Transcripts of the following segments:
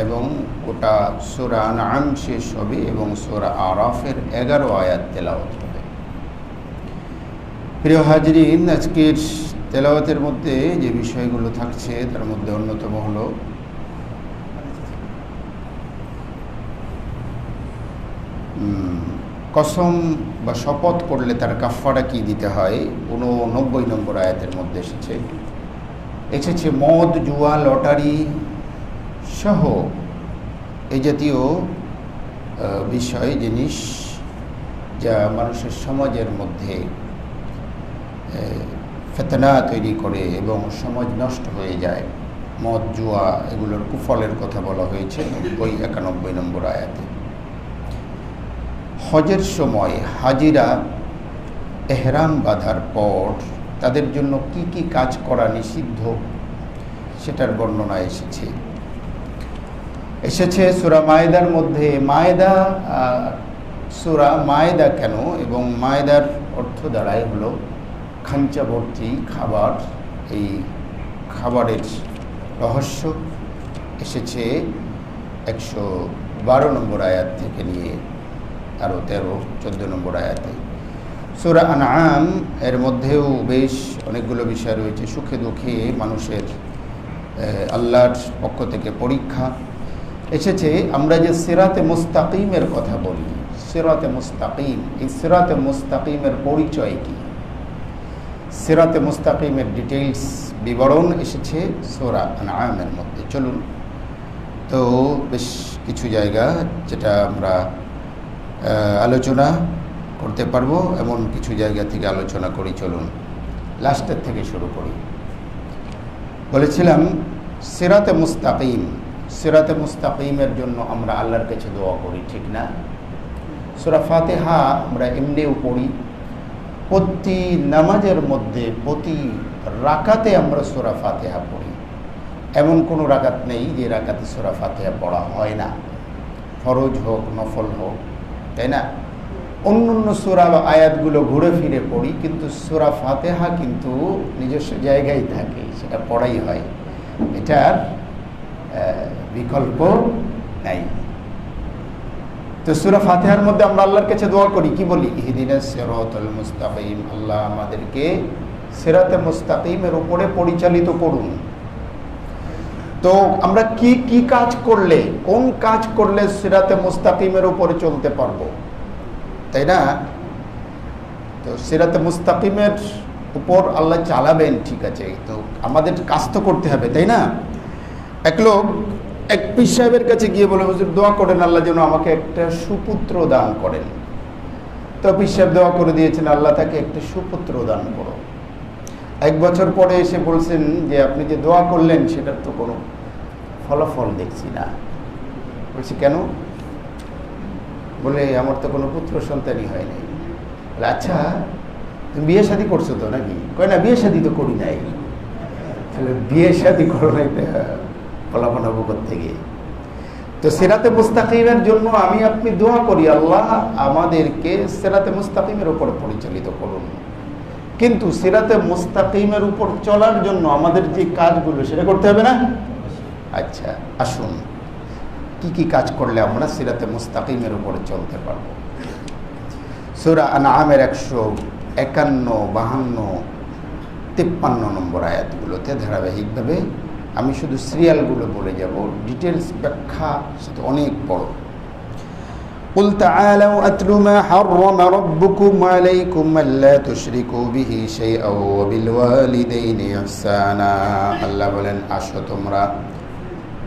এবং ওটা সূরা আনআম শেষ হবে এবং সূরা আরাফের 11 আয়াত তেলাওয়াত হবে। প্রিয় হাজরিন, আজকের তেলাওয়াতের মধ্যে যে বিষয়গুলো থাকছে তার মধ্যে অন্যতম হলো কসম বা শপথ করলে তার কাফারা কি দিতে হয়। 89 নম্বর আয়াতের মধ্যে এসেছে মদ, জুয়া, লটারি সহ এই জাতীয় বিষয়, জিনিস যা মানুষের সমাজের মধ্যে ফিতনা তৈরি করে এবং সমাজ নষ্ট হয়ে যায়। মদ, জুয়া এগুলোর কুফলের কথা বলা হয়েছে 91 নম্বর আয়াতে। হজের সময় হাজিরা এহরাম বাঁধার পর তাদের জন্য কি কি কাজ করা নিষিদ্ধ সেটার বর্ণনা এসেছে সূরা মায়েদার মধ্যে। সূরা মায়েদা কেন, এবং মায়েদার অর্থ দাঁড়ায় হলো খাঞ্চা ভর্তি খাবার। এই খাবারের রহস্য এসেছে 112 নম্বর আয়াত থেকে নিয়ে আরও 13-14 নম্বর আয়াতে। সূরা আনআম এর মধ্যেও বেশ অনেকগুলো বিষয় রয়েছে। সুখে দুঃখে মানুষের আল্লাহর পক্ষ থেকে পরীক্ষা এসেছে। আমরা যে সিরাতে মুস্তাকিমের কথা বলি, সিরাতে মুস্তাকিম, এই সিরাতে মুস্তাকিমের পরিচয় কি, সিরাতে মুস্তাকিমের ডিটেইলস বিবরণ এসেছে সূরা আনআমের মধ্যে। চলুন, তো বেশ কিছু জায়গা যেটা আমরা আলোচনা করতে পারবো এমন কিছু জায়গা থেকে আলোচনা করি। চলুন লাস্টের থেকে শুরু করি। বলেছিলাম সিরাতে মুস্তাকিম, সিরাতে মুস্তাকিমের জন্য আমরা আল্লাহর কাছে দোয়া করি, ঠিক না? সূরা ফাতিহা আমরা এমনিও পড়ি, প্রতি নামাজের মধ্যে প্রতি রাকাতে আমরা সূরা ফাতিহা পড়ি। এমন কোনো রাকাত নেই যে রাকাতে সূরা ফাতিহা পড়া হয় না, ফরজ হোক নফল হোক, তাই না? অন্য সূরা বা আয়াতগুলো ঘুরে ফিরে পড়ি, কিন্তু সূরা ফাতিহা কিন্তু নিজস্ব জায়গায় থাকে, সেটা পড়াই হয়, এটার বিকল্প নাই। তো সূরা ফাতিহার মধ্যে আমরা আল্লাহর কাছে দোয়া করি, কি বলি? ইহদিনাস সিরাতাল মুস্তাকিম, আল্লাহ আমাদেরকে সিরাতে মুস্তাকিমের উপরে পরিচালিত করুন। তো আমরা কি কাজ করলে, কোন কাজ করলে সিরাতে মুস্তাকিমের উপরে চলতে পারবো, তাই না? তো সিরাতে মুস্তাকিমের উপর আল্লাহ চালাবেন, ঠিক আছে, তো আমাদের কাজ তো করতে হবে, তাই না? এক লোক এক পীর সাহেবের কাছে গিয়ে বলে, হুজুর দোয়া করেন আল্লাহ যেন আমাকে একটা সুপুত্র দান করেন। তো পীর সাহেব দোয়া করে দিয়েছেন, আল্লাহ তাকে একটা সুপুত্র দান করো। 1 বছর পরে এসে বলছেন যে আপনি যে দোয়া করলেন সেটার তো কোনো ফলাফল দেখছি না। বলছি কেন? বলে আমার তো কোনো পুত্র সন্তানই হয় নাই। বলে আচ্ছা তুমি বিয়ে শাদী করছো তো নাকি? কয় না, বিয়ে শাদী তো করি নাই। তাহলে বিয়ে শাদী করো নাই, ফলাফল হবো থেকে। তো সিরাতে মুস্তাকিমের জন্য আমি আপনি দোয়া করি, আল্লাহ আমাদেরকে সিরাতে মুস্তাকিমের উপর পরিচালিত করুন। কিন্তু সিরাতে মুস্তাকিমের উপর চলার জন্য আমাদের যে কাজগুলো সেটা করতে হবে না? আচ্ছা আসুন, কি কাজ করলে আমরা সিরাতে মুস্তাকিমের উপরে চলতে পারবো। সূরা আনআমের 151, 52, 53 নম্বর আয়াতগুলোতে ধারাবাহিকভাবে আমি শুধু সিরিয়ালগুলো বলে যাব, ডিটেলস ব্যাখ্যা সেটা অনেক বড়। قل تعالوا أتل ما حرم ربكم عليكم ألا تشركوا به شيئا وبالوالدين إحسانا। আল্লাহ বলেন, আসো তোমরা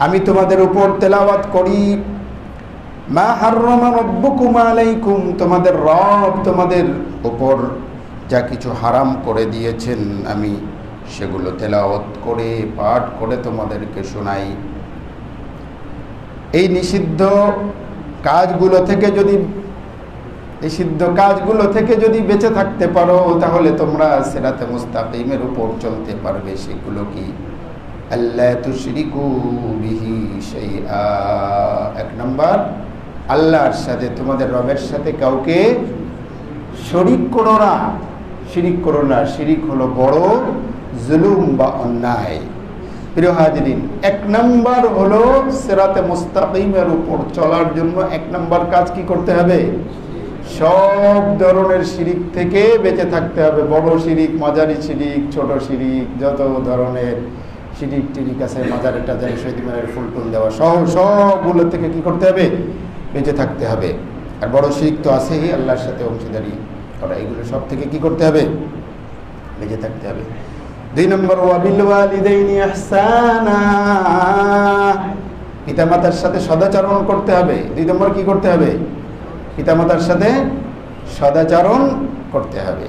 আমি তোমাদের উপর তেলাওয়াত করি, মা হাররামা রাব্বুকুম আলাইকুম, তোমাদের রব তোমাদের উপর যা কিছু হারাম করে দিয়েছেন আমি সেগুলো তেলাওয়াত করে পাঠ করে তোমাদেরকে শোনাই। এই নিষিদ্ধ কাজগুলো থেকে যদি বেঁচে থাকতে পারো তাহলে তোমরা সিরাতে মুস্তাকিমের উপর চলতে পারবে। সেগুলো কি? আল্লা তুশরিকু বিহি শাইআ, 1 নম্বর আল্লাহর সাথে, তোমাদের রবের সাথে কাউকে শরীক করো না। শিরিক হলো বড় জুলুম বা অন্যায়। প্রিয় হাজিরিন, 1 নম্বর হলো সিরাতে মুস্তাকিমের উপর চলার জন্য 1 নম্বর কাজ কি করতে হবে? সব ধরনের শিরিক থেকে বেঁচে থাকতে হবে। বড় শিরিক, মাঝারি শিরিক, ছোট শিরিক, যত ধরনের শিরিক টিরিক আছে, মাজারে টাজারে শহীদ মিনারের ফুল টুল দেওয়া সহ সবগুলো থেকে কি করতে হবে? বেঁচে থাকতে হবে। আর বড় শিরিক তো আছেই, আল্লাহর সাথে অংশীদারি করা, এগুলো সব থেকে কি করতে হবে? বেঁচে থাকতে হবে। 2 নম্বর, ওয়াবিল ওয়ালিদাইনি ইহসানা, পিতামাতার সাথে সদাচরণ করতে হবে। 2 নম্বর কি করতে হবে? পিতামাতার সাথে সদাচরণ করতে হবে।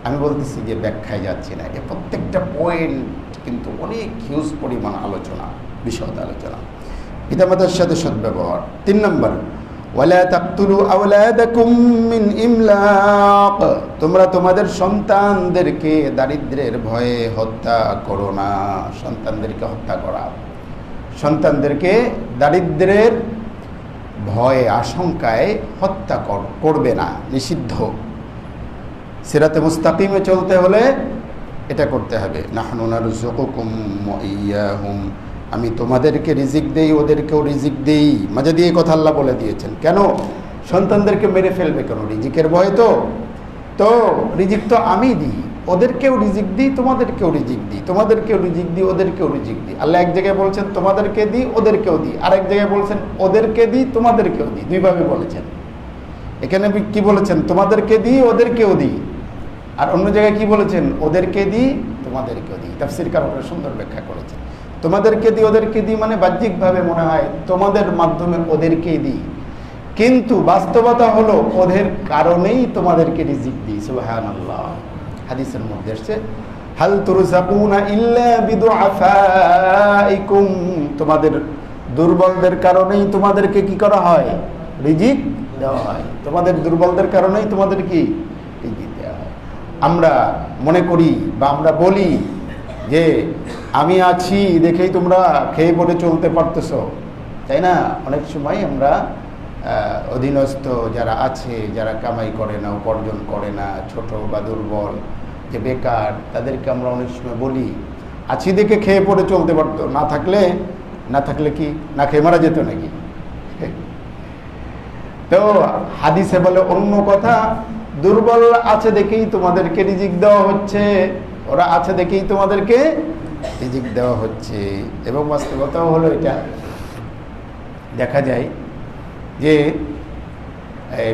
আমি বলতেছি যে ব্যাখ্যায় যাচ্ছি না, এই প্রত্যেকটা পয়েন্ট কিন্তু অনেক হিউজ পরিমাণ আলোচনা, বিশদ আলোচনা। পিতামাতার সাথে সদ্ব্যবহার। 3 নম্বর, ওয়ালা তাকতুলু আওলাদাকুম মিন ইমলাক, তোমরা তোমাদের সন্তানদেরকে দারিদ্র্যের ভয়ে হত্যা করো না। সন্তানদেরকে হত্যা করা, সন্তানদেরকে দারিদ্র্যের ভয়ে আশঙ্কায় হত্যা করবে না, নিষিদ্ধ। সিরাতে মুস্তাকিমে চলতে হলে এটা করতে হবে। নাহনু নারযুকুকুম ওয়া ইয়্যাহুম, আমি তোমাদেরকে রিজিক দেই, ওদেরকেও রিজিক দেই। মাঝে দিয়ে কথা আল্লাহ বলে দিয়েছেন। কেন সন্তানদেরকে মেরে ফেলবে? কেন? রিজিকের ভয়ে। তো রিজিক তো আমি দিই, ওদেরকেও রিজিক দিই, তোমাদেরকেও রিজিক দিই, তোমাদেরকেও রিজিক দিই, ওদেরকেও রিজিক দিই। আল্লাহ এক জায়গায় বলছেন তোমাদেরকে দিই, ওদেরকেও দিই, আরেক জায়গায় বলছেন ওদেরকে দিই, তোমাদেরকেও দিই, 2 ভাবে বলেছেন। এখানে কি বলেছেন? তোমাদেরকে দিই, ওদেরকেও দিই। আর অন্য জায়গায় কি বলেছেন? ওদেরকে দিই, তোমাদেরকেও দিই। তাফসীরকাররা সুন্দর ব্যাখ্যা করেছেন। তোমাদেরকে দিই, ওদেরকে দিই মানে বাহ্যিকভাবে মনে হয় তোমাদের মাধ্যমে ওদেরকেই দিই, কিন্তু বাস্তবতা হলো ওদের কারণেই তোমাদেরকে রিজিক দিই। সুবহানাল্লাহ। হাদিসের মধ্যে এসেছে, হাল তুরজাকুনা ইল্লা বিদুআফাইকুম, তোমাদের দুর্বলদের কারণেই তোমাদেরকে কি করা হয়? রিজিক দেওয়া হয়। তোমাদের দুর্বলদের কারণেই তোমাদের কি রিজিক দেওয়া হয়। আমরা মনে করি বা আমরা বলি যে আমি আছি দেখেই তোমরা খেয়ে পড়ে চলতে পারতেছো, তাই না? অনেক সময় আমরা অধীনস্থ যারা আছে, যারা কামাই করে না, উপার্জন করে না, ছোট বা দুর্বল, যে বেকার, তাদেরকে আমরা অনেক সময় বলি আছি দেখে খেয়ে পড়ে চলতে পারতো, না থাকলে কি না খেয়ে মারা যেত নাকি? তো হাদিসে বলে অন্য কথা, দুর্বল আছে দেখেই তোমাদেরকে রিজিক দেওয়া হচ্ছে, ওরা আছে দেখেই তোমাদেরকে রিজিক দেওয়া হচ্ছে। এবং বাস্তবতাও হলো এটা। দেখা যায় যে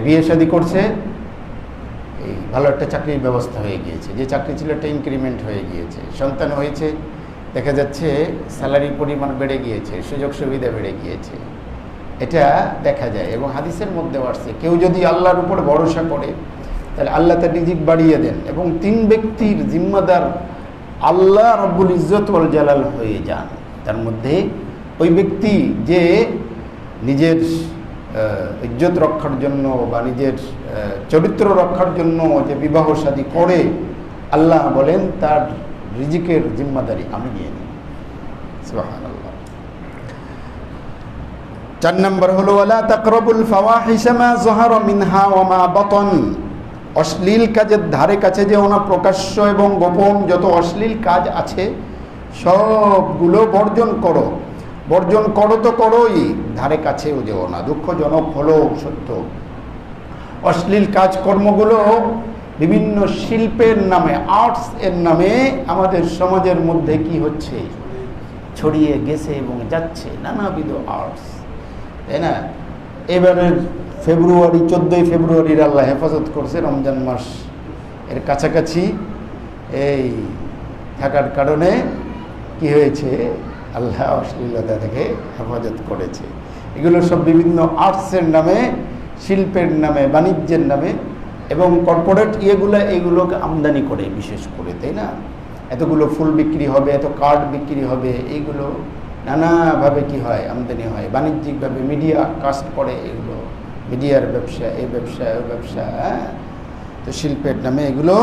বিয়ে শাদী করছে, এই ভালো একটা চাকরির ব্যবস্থা হয়ে গিয়েছে, যে চাকরি ছিল একটা ইনক্রিমেন্ট হয়ে গিয়েছে, সন্তান হয়েছে, দেখা যাচ্ছে স্যালারির পরিমাণ বেড়ে গিয়েছে, সুযোগ সুবিধা বেড়ে গিয়েছে, এটা দেখা যায়। এবং হাদিসের মধ্যে আসছে কেউ যদি আল্লাহর উপর ভরসা করে তাহলে আল্লাহ তার রিজিক বাড়িয়ে দেন, এবং 3 ব্যক্তির জিম্মাদার আল্লাহ রব্বুল ইজ্জত ওয়াল জালাল হয়ে যান। তার মধ্যে ওই ব্যক্তি যে নিজের ইজ্জত রক্ষার জন্য বা নিজের চরিত্র রক্ষার জন্য যে বিবাহ শাদী করে, আল্লাহ বলেন তার রিজিকের জিম্মাদারি আমি নিয়ে নিই। সুবহানাল্লাহ। 4 নম্বর হলো ওয়ালা তাকরাবুল ফাওয়াহিশা মা যাহারা মিনহা ওয়া মা বাতান, অশ্লীল কাজের ধারে কাছে যেও না, প্রকাশ্য এবং গোপন যত অশ্লীল কাজ আছে সবগুলো বর্জন করো। বর্জন করো তো করোই, ধারে কাছেও যেও না। দুঃখজনক হলো সত্য, অশ্লীল কাজকর্মগুলো বিভিন্ন শিল্পের নামে, আর্টস এর নামে আমাদের সমাজের মধ্যে কি হচ্ছে? ছড়িয়ে গেছে এবং যাচ্ছে নানাবিধ আর্টস, তাই না? এবারের ফেব্রুয়ারি, 14ই ফেব্রুয়ারির আল্লাহ হেফাজত করছে, রমজান মাস এর কাছাকাছি এই থাকার কারণে কি হয়েছে? আল্লাহ অশ্লীলতা থেকে হেফাজত করেছে। এগুলো সব বিভিন্ন আর্টসের নামে, শিল্পের নামে, বাণিজ্যের নামে, এবং কর্পোরেট এগুলোকে আমদানি করে বিশেষ করে, তাই না? এতগুলো ফুল বিক্রি হবে, এত কার্ড বিক্রি হবে, এইগুলো নানাভাবে কি হয়? আমদানি হয় বাণিজ্যিকভাবে। মিডিয়া কাস্ট করে এগুলো, মিডিয়ার ব্যবসা, এই ব্যবসা, ওই ব্যবসা, তো শিল্পের নামে এগুলো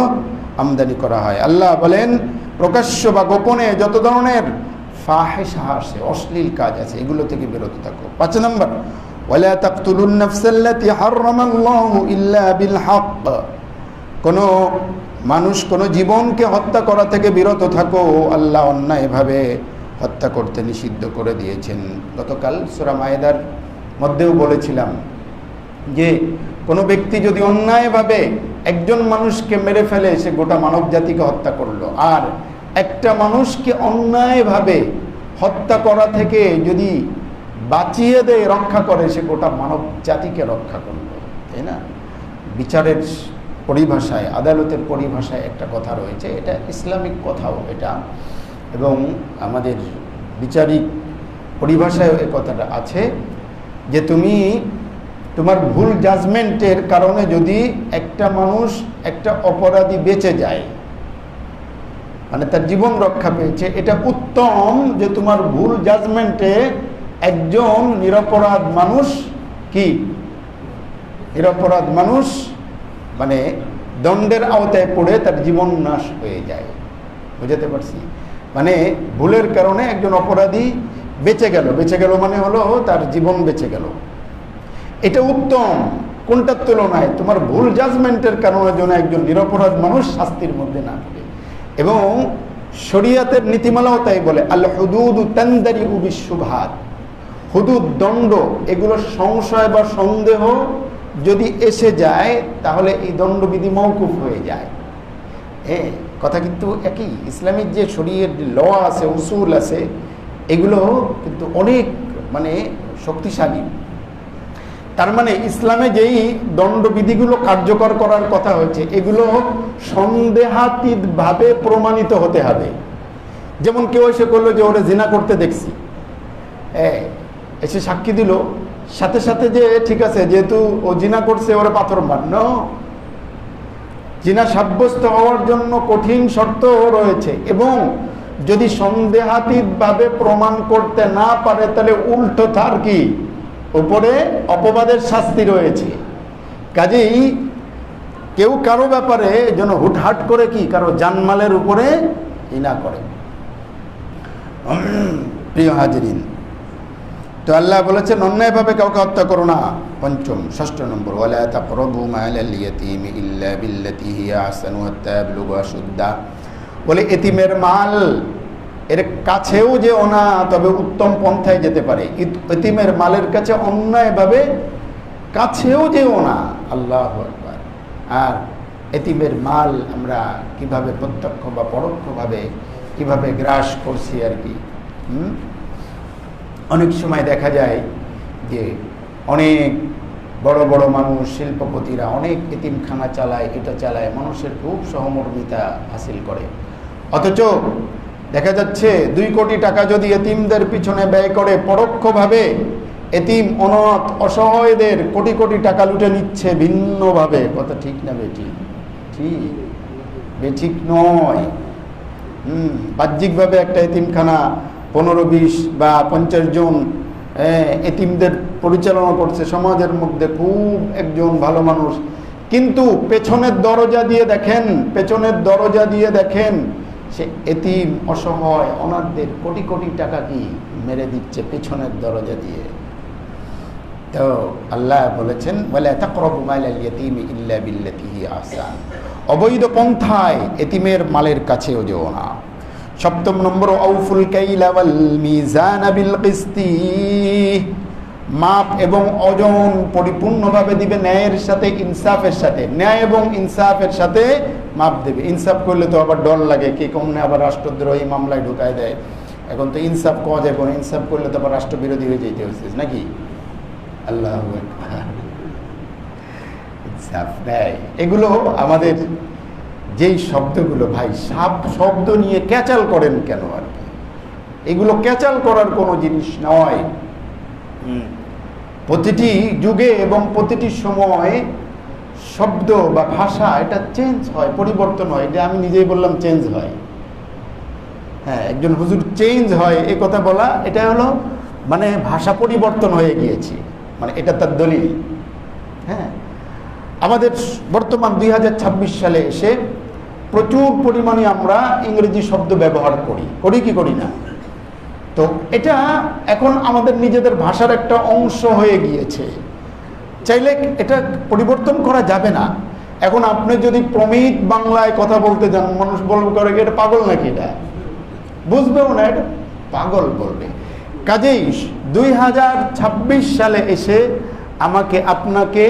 আমদানি করা হয়। আল্লাহ বলেন প্রকাশ্য বা গোপনে যত ধরনের ফাহিশা আছে, অশ্লীল কাজ আছে, এগুলো থেকে বিরত থাকো। 5 নম্বর, ওয়ালা তাকতুলুন নাফসাল্লাতী হারামাল্লাহু ইল্লা বিল হক, কোনো মানুষ কোনো জীবনকে হত্যা করা থেকে বিরত থাকো। আল্লাহ অন্যায়ভাবে হত্যা করতে নিষিদ্ধ করে দিয়েছেন। গতকাল সূরা মায়েদার মধ্যেও বলেছিলাম যে কোনো ব্যক্তি যদি অন্যায়ভাবে একজন মানুষকে মেরে ফেলে, সে গোটা মানব জাতিকে হত্যা করলো। আর একটা মানুষকে অন্যায়ভাবে হত্যা করা থেকে যদি বাঁচিয়ে দেয়, রক্ষা করে, সে গোটা মানব জাতিকে রক্ষা করলো, তাই না? বিচারের পরিভাষায়, আদালতের পরিভাষায় একটা কথা রয়েছে, এটা ইসলামিক কথাও এটা, এবং আমাদের বিচারিক পরিভাষায়ও এ কথাটা আছে যে তুমি তোমার ভুল জাজমেন্টের কারণে যদি একটা মানুষ, একটা অপরাধী বেঁচে যায়, মানে তার জীবন রক্ষা পেয়েছে, এটা উত্তম যে তোমার ভুল জাজমেন্টে একজন নিরপরাধ মানুষ নিরপরাধ মানুষ মানে দণ্ডের আওতায় পড়ে তার জীবন নাশ হয়ে যায়। বুঝাতে পারছি? মানে ভুলের কারণে একজন অপরাধী বেঁচে গেল মানে হলো তার জীবন বেঁচে গেল, এটা উত্তম। কোনটার তুলনায়? তোমার ভুল জাজমেন্টের কারণে যেন একজন নিরপরাধ মানুষ শাস্তির মধ্যে না পড়ে। এবং শরিয়াতের নীতিমালাও তাই বলে, আল হুদুদু তানদারিউ বিশুবহাত, হুদুদ, দণ্ড, এগুলো সংশয় বা সন্দেহ যদি এসে যায় তাহলে এই দণ্ডবিধি মওকুফ হয়ে যায়। কথা কিন্তু একই। ইসলামিক যে শরীয়ত ল আছে, উসুল আছে, এগুলো কিন্তু অনেক মানে শক্তিশালী। তার মানে ইসলামে যেই দণ্ডবিধিগুলো কার্যকর করার কথা হয়েছে, এগুলো সন্দেহাতীতভাবে প্রমাণিত হতে হবে। যেমন কেউ এসে করলো যে ওরে জিনা করতে দেখছি, এসে সাক্ষী দিল, সাথে সাথে যে ঠিক আছে, যেহেতু ও জিনা করছে ওরে পাথর মারল। জিনা সাব্যস্ত হওয়ার জন্য কঠিন শর্ত রয়েছে, এবং যদি সন্দেহাতীতভাবে প্রমাণ করতে না পারে তাহলে উল্টো তার কি উপরে অপবাদের শাস্তি রয়েছে। কাজেই কেউ কারো ব্যাপারে যেন হুটহাট করে কি কারো জানমালের উপরে ই না করে। প্রিয় হাজিরিন, তো আল্লাহ বলেছেন অন্যায়ভাবে কাউকে হত্যা করো না। পঞ্চম, 6 নম্বর, ওয়ালা তাকরাবু মালাল ইয়াতীমি ইল্লা বিল্লাতী হিয়া আহসানু হাত্তা ইয়াবলুগা আশুদ্দাহ, বলে এতিমের মাল এর কাছেও যেও না, তবে উত্তম পন্থায় যেতে পারে। এতিমের মালের কাছে অন্যায়ভাবে কাছেও যেও না। আল্লাহু আকবার। আর এতিমের মাল আমরা কিভাবে প্রত্যক্ষ বা পরোক্ষভাবে কিভাবে গ্রাস করছি আর কি। অনেক সময় দেখা যায় যে অনেক বড় বড় মানুষ, শিল্পপতিরা অনেক এতিমখানা চালায়, এটা চালায়, মানুষের খুব সহমর্মিতা হাসিল করে। অথচ দেখা যাচ্ছে 2 কোটি টাকা যদি এতিমদের পিছনে ব্যয় করে, পরোক্ষভাবে এতিম, অনাথ, অসহায়দের কোটি কোটি টাকা লুটে নিচ্ছে ভিন্নভাবে। কথা ঠিক না বেঠিক? ঠিক, বেঠিক নয়। বাহ্যিকভাবে একটা এতিমখানা 15-20 বা 50 জন এতিমদের পরিচালনা করছে, সমাজের মধ্যে খুব একজন ভালো মানুষ, কিন্তু পেছনের দরজা দিয়ে দেখেন সে এতিম, অসহায়, অনাথদের কোটি কোটি টাকা কি মেরে দিচ্ছে পেছনের দরজা দিয়ে। তো আল্লাহ বলেছেন ওয়ালা তাকরাবু মালাল ইয়াতীমি ইল্লা বিল্লাতী হিয়া আহসান, অবৈধ পন্থায় এতিমের মালের কাছেও যেও না। 7 নম্বর, আউফুল কাইলা ওয়াল মিজানা বিল কিসতি, মাপ এবং ওজন পরিপূর্ণভাবে দিবে, ন্যায়ের সাথে, ইনসাফের সাথে। ন্যায় এবং ইনসাফের সাথে মাপ দেবে। ইনসাফ করলে তো আবার ডর লাগে, কে কমনে আবার রাষ্ট্রদ্রোহী মামলায় ঢুকায় দেয়। এখন তো ইনসাফ কওয়া যায়, ইনসাফ করলে তো আবার রাষ্ট্রবিরোধী হয়ে যেতে হচ্ছে নাকি? আল্লাহু আকবার। ইনসাফ নেয়, এগুলো আমাদের যেই শব্দগুলো, ভাই শব্দ নিয়ে ক্যাচাল করেন কেন আর কি? এগুলো ক্যাচাল করার কোনো জিনিস নয়। প্রতিটি যুগে এবং প্রতিটি সময় শব্দ বা ভাষা এটা চেঞ্জ হয়, পরিবর্তন হয়। এটা আমি নিজেই বললাম চেঞ্জ হয়। হ্যাঁ, একজন হুজুর চেঞ্জ হয় এই কথা বলা, এটা হলো মানে ভাষা পরিবর্তন হয়ে গিয়েছে, মানে এটা তার দলিল। হ্যাঁ, আমাদের বর্তমান 2026 সালে এসে প্রচুর পরিমাণে আমরা ইংরেজি শব্দ ব্যবহার করি কি করি না? তো এটা এখন আমাদের নিজেদের ভাষার একটা অংশ হয়ে গিয়েছে, চাইলে এটা পরিবর্তন করা যাবে না। এখন আপনি যদি প্রমিত বাংলায় কথা বলতে যান, মানুষ বলবে করে এটা পাগল নাকি, এটা বুঝবেও না, এটা পাগল বলবে। কাজেই 2026 সালে এসে আমাকে আপনাকে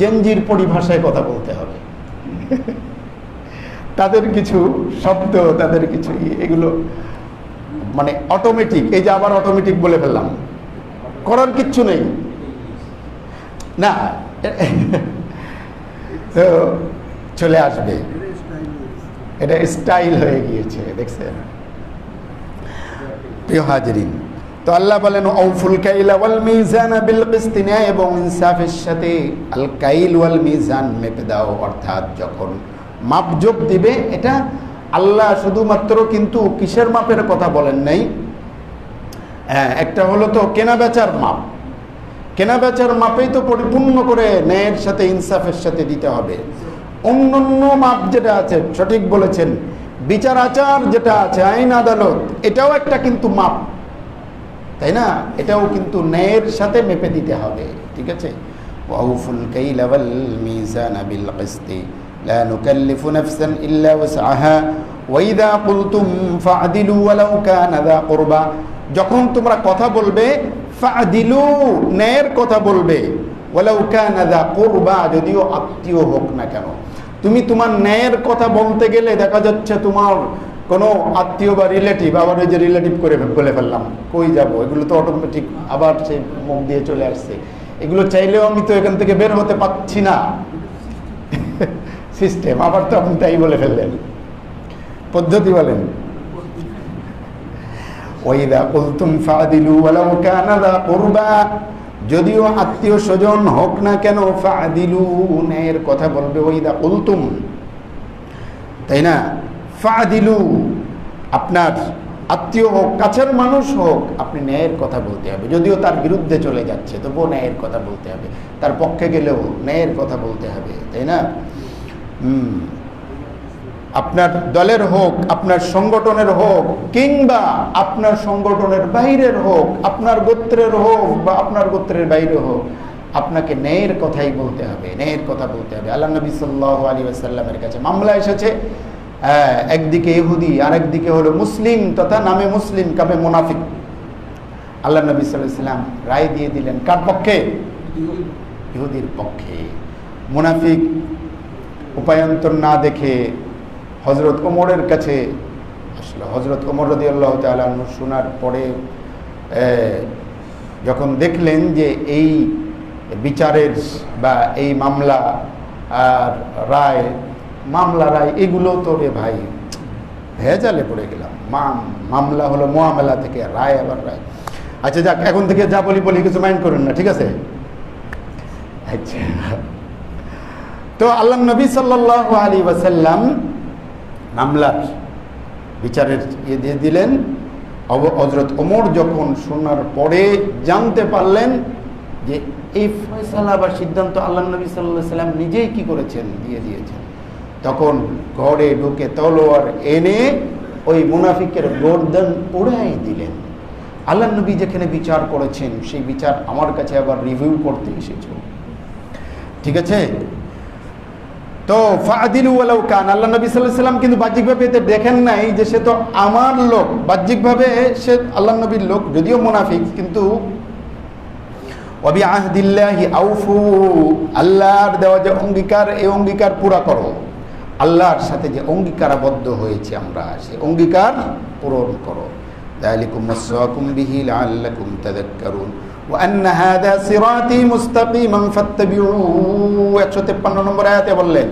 জেনজির পরিভাষায় কথা বলতে হবে। তাদের কিছু শব্দ, তাদের কিছু এগুলো মানে অটোমেটিক, এই যে আবার অটোমেটিক বলে ফেললাম, করার কিচ্ছু নেই না, তো চলে আসবে, এটা স্টাইল হয়ে গিয়েছে, দেখছেন প্রিয় হাজরিন। তো আল্লাহ বলেন আউফুল কাইলা ওয়াল মিজান বিল কিসত, ন্যায় এবং ইনসাফের সাথে আল কাইল ওয়াল মিজান মেপে দাও, অর্থাৎ যখন মাপজোক দিবে, এটা আল্লাহ শুধুমাত্র কিন্তু কিসের মাপের কথা বলেন নাই, একটা হলো তো কেনা বেচার মাপ, কেনা বেচার মাপেই তো পরিপূর্ণ করে ন্যায়ের সাথে ইনসাফের সাথে দিতে হবে। অন্যান্য মাপ যেটা আছে, সঠিক বলেছেন, বিচার আচার যেটা আছে, আইন আদালত, এটাও একটা কিন্তু মাপ, তাই না? এটাও কিন্তু ন্যায়ের সাথে মেপে দিতে হবে, ঠিক আছে? ওয়াউফুল কাইলা ওয়াল মিজান বিল কিসত লা নুকাল্লিফু নাফসান ইল্লা ওয়াসআহা ওয়া ইযা কুলতুম ফা'দিলু ওয়ালাউ কানা যা কুরবা, যখন তোমরা কথা বলবে ফা'দিলু, ন্যায়ের কথা বলবে, ওয়ালাউ কানা যা কুরবা, যদিও আত্মীয় হোক না কেন। তুমি তোমার ন্যায়ের কথা বলতে গেলে দেখা যাচ্ছে তোমার কোনো আত্মীয় বা রিলেটিভ, আবার ওই যে রিলেটিভ করে বলে ফেললাম, কই যাব, এগুলো তো অটোমেটিক আবার সে মুখ দিয়ে চলে আসছে, এগুলো চাইলেও আমি তো এখান থেকে বের হতে পারছি না, সিস্টেম, আবার তো আপনি তাই বলে ফেললেন, পদ্ধতি বলেন। ওয়াইদা কুলতুম ফাদিলু ওয়ালাউ কানা যা কুরবা, যদিও আত্মীয় স্বজন হোক না কেন, ফাদিলু, ন্যায়ের কথা বলবে। ওয়াইদা কুলতুম, তাই না? ফাদিলু, আপনার আত্মীয় হোক, কাছের মানুষ হোক, আপনি ন্যায়ের কথা বলতে হবে, যদিও তার বিরুদ্ধে চলে যাচ্ছে তবুও ন্যায়ের কথা বলতে হবে, তার পক্ষে গেলেও ন্যায়ের কথা বলতে হবে, তাই না? আপনার দলের হোক, আপনার সংগঠনের হোক, কিংবা আপনার সংগঠনের বাইরের হোক, আপনার গোত্রের হোক বা আপনার গোত্রের বাইরে হোক, আপনাকে ন্যায়ের কথাই বলতে হবে, ন্যায়ের কথা বলতে হবে। আল্লাহ নবী সাল্লাল্লাহু আলাইহি ওয়াসাল্লামের কাছে মামলা এসেছে, একদিকে ইহুদি আর একদিকে হলো মুসলিম তথা নামে মুসলিম কামে মুনাফিক। আল্লাহ নবী সাল্লাল্লাহু আলাইহি ওয়াসাল্লাম রায় দিয়ে দিলেন কার পক্ষে? ইহুদির পক্ষে। মুনাফিক উপায়ন্তর না দেখে হযরত ওমরের কাছে আসলে হযরত ওমর রাদিয়াল্লাহু তাআলা আনহু শোনার পরে যখন দেখলেন যে এই বিচারের বা এই মামলা আর রায়, মামলা রায় এগুলো তো রে ভাই ভেজালে পড়ে গেলাম, মামলা হলো মুআমালা থেকে, রায় আবার রায়। আচ্ছা যাক, এখন থেকে যা বলি কিছু মাইন্ড করুন না, ঠিক আছে? আচ্ছা, তো আল্লাহ নবী সাল্লাল্লাহু আলাইহি ওয়াসাল্লাম মামলার বিচারের দিয়ে দিলেন। হযরত ওমর যখন শোনার পরে জানতে পারলেন যে এই ফয়সালা বা সিদ্ধান্ত আল্লাহ নবী সাল্লাল্লাহু আলাইহি ওয়াসাল্লাম নিজেই কি করেছেন, দিয়ে দিয়েছেন, তখন ঘরে ঢুকে তলোয়ার এনে ওই মুনাফিকের গর্দান উড়াই দিলেন। আল্লাহ নবী যেখানে বিচার করেছেন সেই বিচার আমার কাছে আবার রিভিউ করতে এসেছো, ঠিক আছে? তো ফাদিলু ওয়ালাউ কান, আল্লাহ নবী সাল্লাল্লাহু আলাইহি ওয়াসাল্লাম কিন্তু বাহ্যিকভাবে এতে দেখেন নাই যে সে তো আমার লোক, বাহ্যিকভাবে সে আল্লাহ নবীর লোক, যদিও মুনাফিক, কিন্তু ওয়াবি আহদিল্লাহি আউফু, আল্লাহর দেওয়া যে অঙ্গীকার, এই অঙ্গীকার পুরা করো। আল্লাহর সাথে যে অঙ্গীকারাবদ্ধ হয়েছে আমরা, সেই অঙ্গীকার পূরণ করো। যালিকুম ওয়াসাকুম বিহি লাআল্লাকুম তাযাক্কারুন ওয়া আন্না হাযা সিরাতি মুস্তাকিমান ফাত্তাবিউহু, 153 নম্বর আয়াতে বললেন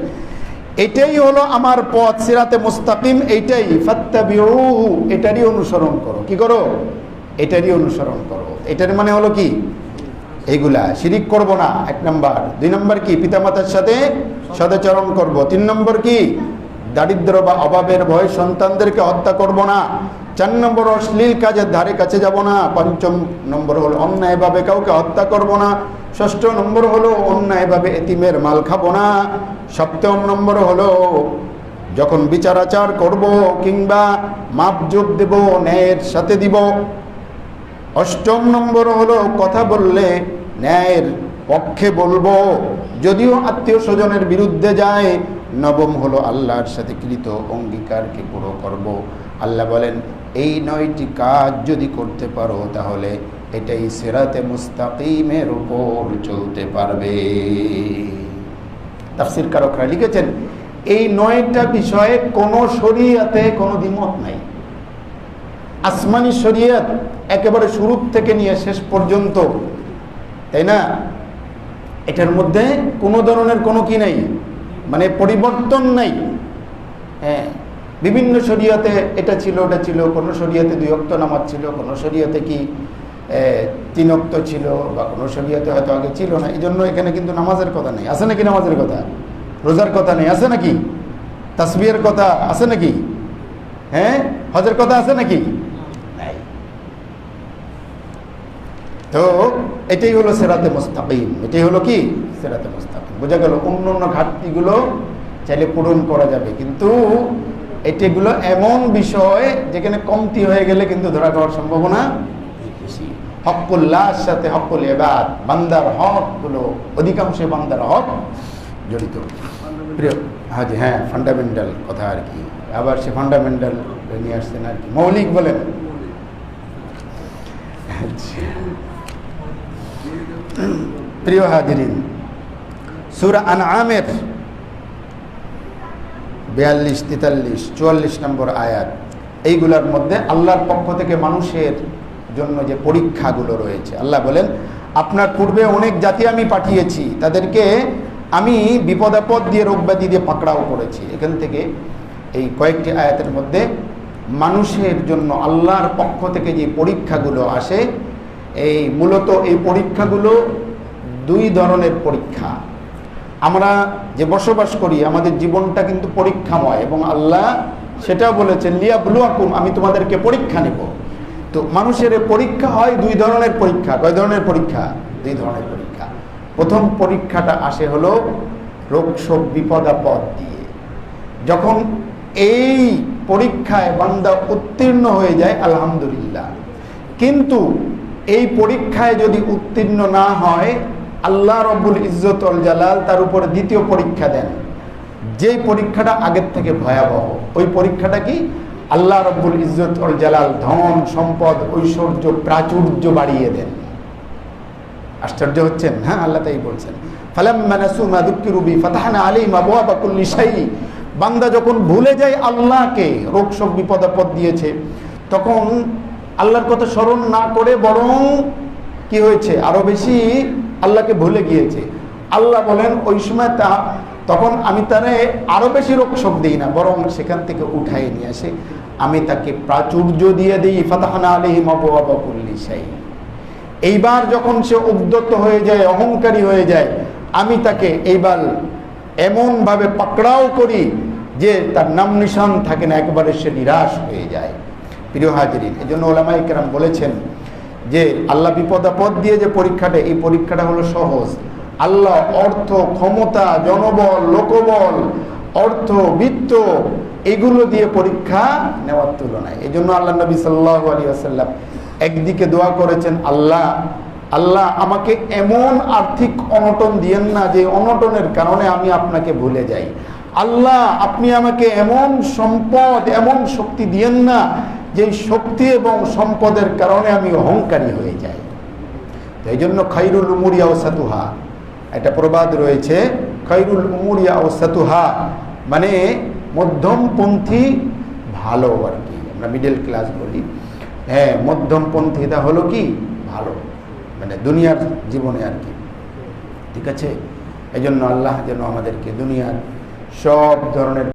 এটাই হলো আমার পথ, সিরাতে মুস্তাকিম এইটাই, ফাত্তাবিউহু, এটারই অনুসরণ করো। কি করো? এটারই অনুসরণ করো। এটার মানে হলো কি? এইগুলা শিরিক করব না, 1 নম্বর। 2 নম্বর কি? পিতামাতার সাথে সদাচরণ করব। 3 নম্বর কি? দারিদ্র বা অভাবের ভয় সন্তানদেরকে হত্যা করব না। 4 নম্বর অশ্লীল কাজের ধারে কাছে যাব না। 5 নম্বর হলো অন্যায়ভাবে কাউকে হত্যা করব না। 6 নম্বর হলো অন্যায়ভাবে এতিমের মাল খাবো না। 7 নম্বর হলো যখন বিচার আচার করব কিংবা মাপজোক দেব ন্যায়ের সাথে দিব। 8 নম্বর হলো কথা বললে ন্যায়ের পক্ষে বলবো, যদিও আত্মীয় স্বজনের বিরুদ্ধে যায়। 9 হলো আল্লাহর সাথে কৃত অঙ্গীকারকে পুরো করব। আল্লাহ বলেন এই 9টি কাজ যদি করতে পারো তাহলে এটাই সিরাতে মুস্তাকিমের উপর চলতে পারবে। তাফসীরকারকরা লিখেছেন এই 9টা বিষয়ে কোনো শরীয়তে কোনো দ্বিমত নাই। আসমানি শরীয়ত একেবারে শুরু থেকে নিয়ে শেষ পর্যন্ত, তাই না, এটার মধ্যে কোনো ধরনের কোনো কি নাই, মানে পরিবর্তন নাই। হ্যাঁ, বিভিন্ন শরীয়তে এটা ছিল ওটা ছিল, কোনো শরীয়তে 2 ওয়াক্ত নামাজ ছিল, কোনো শরীয়তে কি 3 ওয়াক্ত ছিল, বা কোনো শরীয়তে হয়তো আগে ছিল না। এই জন্য এখানে কিন্তু নামাজের কথা নেই, আছে নাকি? নামাজের কথা, রোজার কথা নেই, আছে নাকি? তাসবিহের কথা আছে নাকি? হ্যাঁ, হজের কথা আছে নাকি? নাই। তো এটাই হলো সিরাতে মুস্তাকিম, এটাই হলো কি সিরাতে মুস্তাকিম। বোঝা গেল অন্য ঘাটতিগুলো চাইলে পূরণ করা যাবে, কিন্তু এটাগুলো এমন বিষয় যেখানে কমতি হয়ে গেলে কিন্তু ধরা খাওয়ার সম্ভাবনা বেশি। হকুল্লাহর সাথে হকুল ইবাদ, বান্দার হক গুলো, অধিকাংশ বান্দার হক জড়িত। প্রিয় হাজি, হ্যাঁ, ফান্ডামেন্টাল কথা আর কি, আবার সে ফান্ডামেন্টাল নিয়ে আসছেন আর কি, মৌলিক বলেন। প্রিয় হাজিরিন, সূরা আনআমের 42, 43, 44 নম্বর আয়াত, এইগুলোর মধ্যে আল্লাহর পক্ষ থেকে মানুষের জন্য যে পরীক্ষাগুলো রয়েছে, আল্লাহ বলেন আপনার পূর্বে অনেক জাতি আমি পাঠিয়েছি, তাদেরকে আমি বিপদ আপদ দিয়ে, রোগ ব্যাধি দিয়ে পাকড়াও করেছি। এখান থেকে এই কয়েকটি আয়াতের মধ্যে মানুষের জন্য আল্লাহর পক্ষ থেকে যে পরীক্ষাগুলো আসে, এই মূলত এই পরীক্ষাগুলো 2 ধরনের পরীক্ষা। আমরা যে বসবাস করি, আমাদের জীবনটা কিন্তু পরীক্ষাময়, এবং আল্লাহ সেটাও বলেছেন লিয়াবলুয়াকুম, আমি তোমাদেরকে পরীক্ষা নেব। তো মানুষের পরীক্ষা হয় 2 ধরনের পরীক্ষা। কয় ধরনের পরীক্ষা? 2 ধরনের পরীক্ষা। প্রথম পরীক্ষাটা আসে হলো রোগ শোক বিপদ আপদ দিয়ে। যখন এই পরীক্ষায় বান্দা উত্তীর্ণ হয়ে যায় আলহামদুলিল্লাহ, কিন্তু এই পরীক্ষায় যদি উত্তীর্ণ না হয়, আল্লাহ রব্বুল ইজ্জত ওয়াল জালাল তার উপরে দ্বিতীয় পরীক্ষা দেন, যেই পরীক্ষাটা আগের থেকে ভয়াবহ। ওই পরীক্ষাটা কি? আল্লাহ রব্বুল ইজ্জত ওয়াল জালাল ধন সম্পদ ঐশ্বর্য প্রাচুর্য বাড়িয়ে দেন। আশ্চর্য হচ্ছেন? হ্যাঁ, আল্লাহ তাই বলছেন, ফালাম্মা নাসু মা যুক্কিরু বি ফাতাহনা আলাইহিম আবওয়াবা কুল্লি শাই। বান্দা যখন ভুলে যায় আল্লাহকে, রোগ শোক বিপদ আপদ দিয়েছে, তখন আল্লাহর কথা স্মরণ না করে বরং কি হয়েছে, আরো বেশি আল্লাহকে ভুলে গিয়েছে। আল্লাহ বলেন ওই সময় তখন আমি তারে আরো বেশি রোগ শোক দিই না, বরং সেখান থেকে উঠাই নিয়ে আসে, আমি তাকে প্রাচুর্য দিয়ে দিই। ফাতাহনা আলাইহিম আবওয়াবা কুল্লি শাই। এইবার যখন সে উদ্যত হয়ে যায়, অহংকারী হয়ে যায়, আমি তাকে এইবার এমনভাবে পাকড়াও করি যে তার নাম নিশান থাকে না, একবারে সে নিরাশ হয়ে যায়। প্রিয় হাজিরিন, এই জন্য ওলামায়ে কেরাম বলেছেন যে আল্লাহ বিপদ আপদ দিয়ে যে পরীক্ষাটা, এই পরীক্ষাটা হলো সহজ। আল্লাহ অর্থ, ক্ষমতা, জনবল, লোকবল, অর্থ, বিত্ত, এগুলো দিয়ে পরীক্ষা নেওয়ার তুলনায়। এই জন্য আল্লাহ নবী সাল্লাল্লাহু আলাইহি ওয়াসাল্লাম একদিকে দোয়া করেছেন, আল্লাহ আল্লাহ আমাকে এমন আর্থিক অনটন দিয়েন না যে অনটনের কারণে আমি আপনাকে ভুলে যাই। আল্লাহ আপনি আমাকে এমন সম্পদ, এমন শক্তি দিয়েন না যে শক্তি এবং সম্পদের কারণে আমি অহংকারী হয়ে যাই। এই জন্য খায়রুল উমুরি আওসাতুহা, একটা প্রবাদ রয়েছে, খায়রুল উমুরি আওসাতুহা মানে মধ্যমপন্থী ভালো আর কি, আমরা মিডল ক্লাস বলি। হ্যাঁ, মধ্যমপন্থীটা হলো কি ভালো, মানে দুনিয়ার জীবনে আর কি, ঠিক আছে। এই জন্য আল্লাহ যেন আমাদেরকে দুনিয়ার সব ধরনের